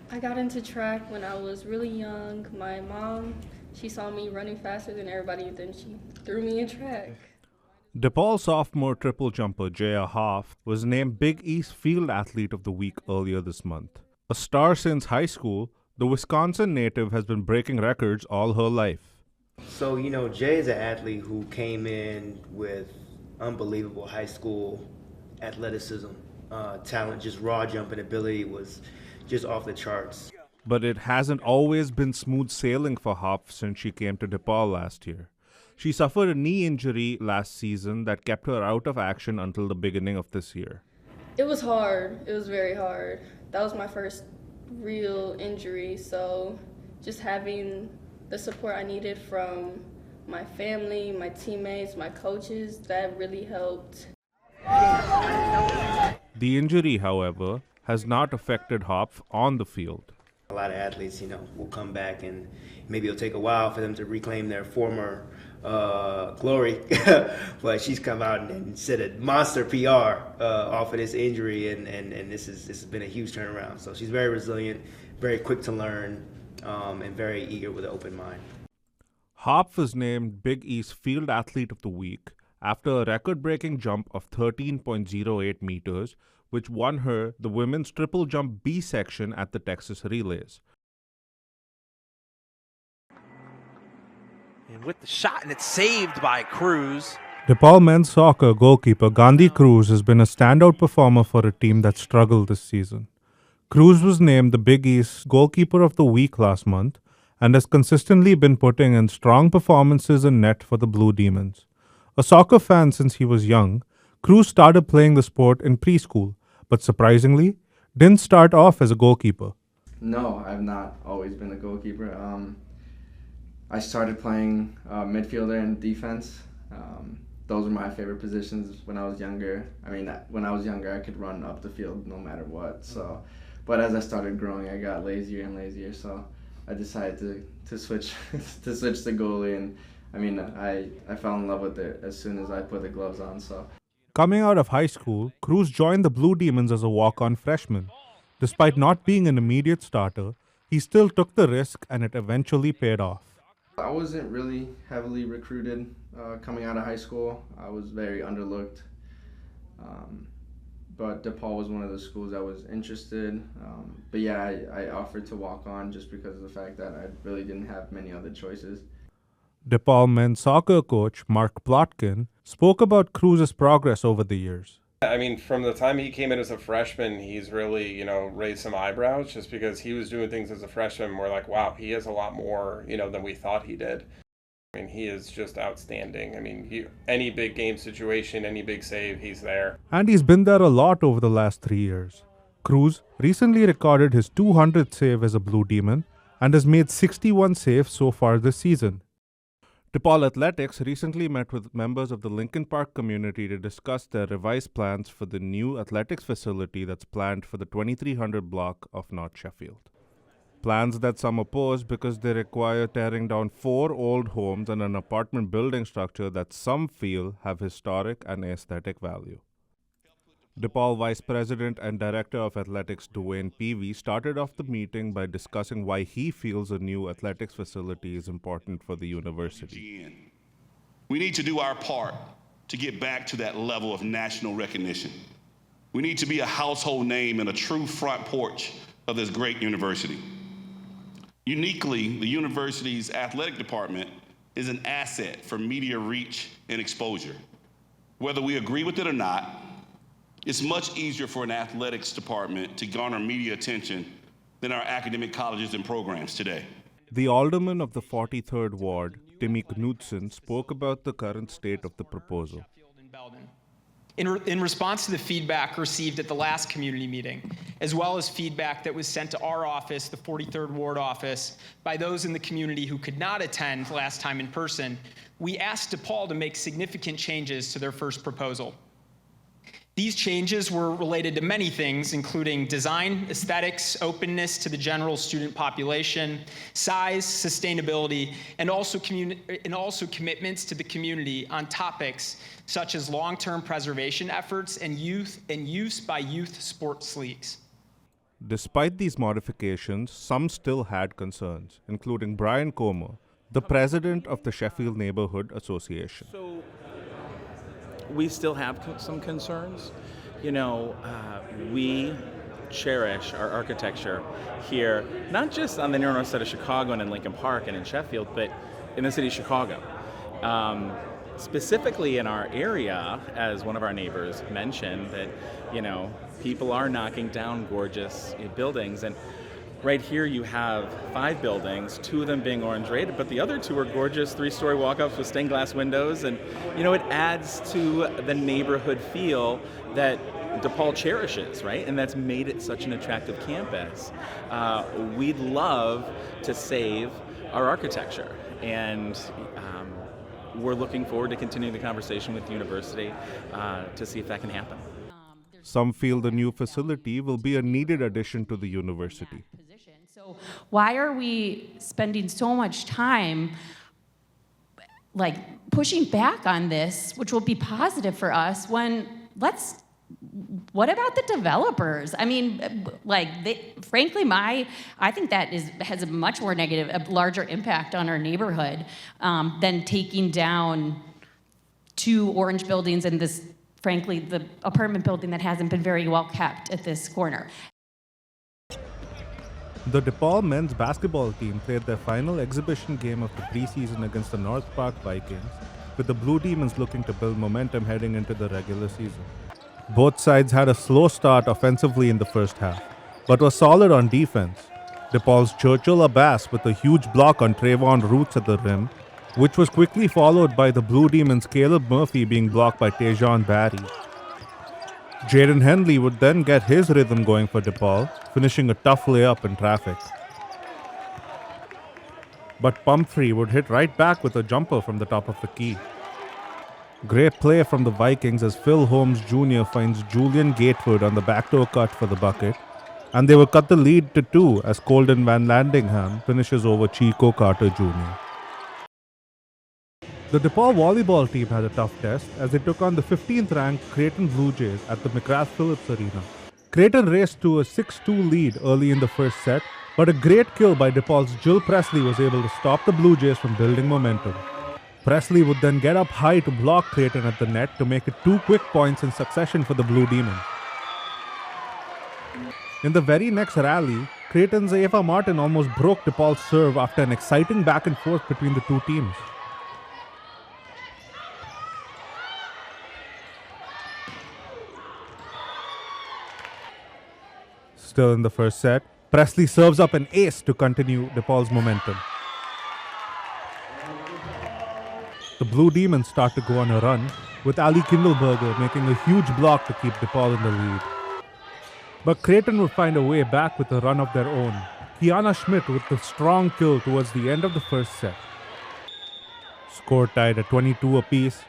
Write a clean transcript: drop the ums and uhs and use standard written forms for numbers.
I got into track when I was really young. My mom, she saw me running faster than everybody, and then she threw me in track. DePaul sophomore triple jumper Jaya Hoff was named Big East Field Athlete of the Week earlier this month. A star since high school, the Wisconsin native has been breaking records all her life. So, Jay is an athlete who came in with unbelievable high school athleticism, talent, just raw jumping ability was just off the charts. But it hasn't always been smooth sailing for Hoff since she came to DePaul last year. She suffered a knee injury last season that kept her out of action until the beginning of this year. It was hard. It was very hard. That was my first real injury, so just having the support I needed from my family, my teammates, my coaches, that really helped. The injury, however, has not affected Hoff on the field. A lot of athletes, will come back and maybe it'll take a while for them to reclaim their former glory. But she's come out and set a monster PR off of this injury, and this has been a huge turnaround. So she's very resilient, very quick to learn, and very eager with an open mind. Hoff was named Big East Field Athlete of the Week after a record-breaking jump of 13.08 meters, which won her the women's triple jump B section at the Texas Relays. And with the shot, and it's saved by Cruz. DePaul men's soccer goalkeeper Gandhi Cruz has been a standout performer for a team that struggled this season. Cruz was named the Big East Goalkeeper of the Week last month and has consistently been putting in strong performances in net for the Blue Demons. A soccer fan since he was young, Cruz started playing the sport in preschool, but surprisingly, didn't start off as a goalkeeper. No, I've not always been a goalkeeper. I started playing midfielder and defense. Those were my favorite positions when I was younger. I mean, when I was younger, I could run up the field no matter what. So, but as I started growing, I got lazier and lazier. So, I decided to switch to switch to goalie, and I mean, I fell in love with it as soon as I put the gloves on. So. Coming out of high school, Cruz joined the Blue Demons as a walk-on freshman. Despite not being an immediate starter, he still took the risk and it eventually paid off. I wasn't really heavily recruited coming out of high school. I was very underlooked. But DePaul was one of the schools I was interested. But yeah, I offered to walk on just because of the fact that I really didn't have many other choices. DePaul men's soccer coach Mark Plotkin spoke about Cruz's progress over the years. I mean, from the time he came in as a freshman, he's really, raised some eyebrows just because he was doing things as a freshman. We're like, wow, he has a lot more, than we thought he did. I mean, he is just outstanding. I mean, any big game situation, any big save, he's there. And he's been there a lot over the last 3 years. Cruz recently recorded his 200th save as a Blue Demon and has made 61 saves so far this season. DePaul Athletics recently met with members of the Lincoln Park community to discuss their revised plans for the new athletics facility that's planned for the 2300 block of North Sheffield. Plans that some oppose because they require tearing down 4 old homes and an apartment building structure that some feel have historic and aesthetic value. DePaul Vice President and Director of Athletics Dwayne Peavy started off the meeting by discussing why he feels a new athletics facility is important for the university. We need to do our part to get back to that level of national recognition. We need to be a household name and a true front porch of this great university. Uniquely, the university's athletic department is an asset for media reach and exposure. Whether we agree with it or not, it's much easier for an athletics department to garner media attention than our academic colleges and programs today. The alderman of the 43rd Ward, Timmy Knudsen, spoke about the current state of the proposal. In response to the feedback received at the last community meeting, as well as feedback that was sent to our office, the 43rd Ward office, by those in the community who could not attend last time in person, we asked DePaul to make significant changes to their first proposal. These changes were related to many things, including design, aesthetics, openness to the general student population, size, sustainability, and also commitments to the community on topics such as long-term preservation efforts and use by youth sports leagues. Despite these modifications, some still had concerns, including Brian Comer, the president of the Sheffield Neighborhood Association. So we still have some concerns. You know, we cherish our architecture here, not just on the near north side of Chicago and in Lincoln Park and in Sheffield, but in the city of Chicago. Specifically in our area, as one of our neighbors mentioned, that, you know, people are knocking down gorgeous buildings. And right here you have 5 buildings, 2 of them being orange rated, but the other 2 are gorgeous 3-story walk-ups with stained glass windows. And, you know, it adds to the neighborhood feel that DePaul cherishes, right? And that's made it such an attractive campus. We'd love to save our architecture. And we're looking forward to continuing the conversation with the university to see if that can happen. Some feel the new facility will be a needed addition to the university. So why are we spending so much time like pushing back on this, which will be positive for us, when what about the developers? I mean, like, frankly, I think that has a much more negative, a larger impact on our neighborhood than taking down 2 orange buildings and this, frankly, the apartment building that hasn't been very well kept at this corner. The DePaul men's basketball team played their final exhibition game of the preseason against the North Park Vikings, with the Blue Demons looking to build momentum heading into the regular season. Both sides had a slow start offensively in the first half, but were solid on defense. DePaul's Churchill Abbas with a huge block on Trayvon Roots at the rim, which was quickly followed by the Blue Demons' Caleb Murphy being blocked by Tejon Barry. Jaden Henley would then get his rhythm going for DePaul, finishing a tough layup in traffic. But Pumphrey would hit right back with a jumper from the top of the key. Great play from the Vikings as Phil Holmes Jr. finds Julian Gatewood on the backdoor cut for the bucket, and they will cut the lead to 2 as Colden Van Landingham finishes over Chico Carter Jr. The DePaul volleyball team had a tough test as they took on the 15th-ranked Creighton Blue Jays at the McGrath Phillips Arena. Creighton raced to a 6-2 lead early in the first set, but a great kill by DePaul's Jill Presley was able to stop the Blue Jays from building momentum. Presley would then get up high to block Creighton at the net to make it 2 quick points in succession for the Blue Demons. In the very next rally, Creighton's Ava Martin almost broke DePaul's serve after an exciting back and forth between the 2 teams. Still in the first set, Presley serves up an ace to continue DePaul's momentum. The Blue Demons start to go on a run, with Ali Kindleberger making a huge block to keep DePaul in the lead. But Creighton would find a way back with a run of their own. Kiana Schmidt with the strong kill towards the end of the first set. Score tied at 22 apiece,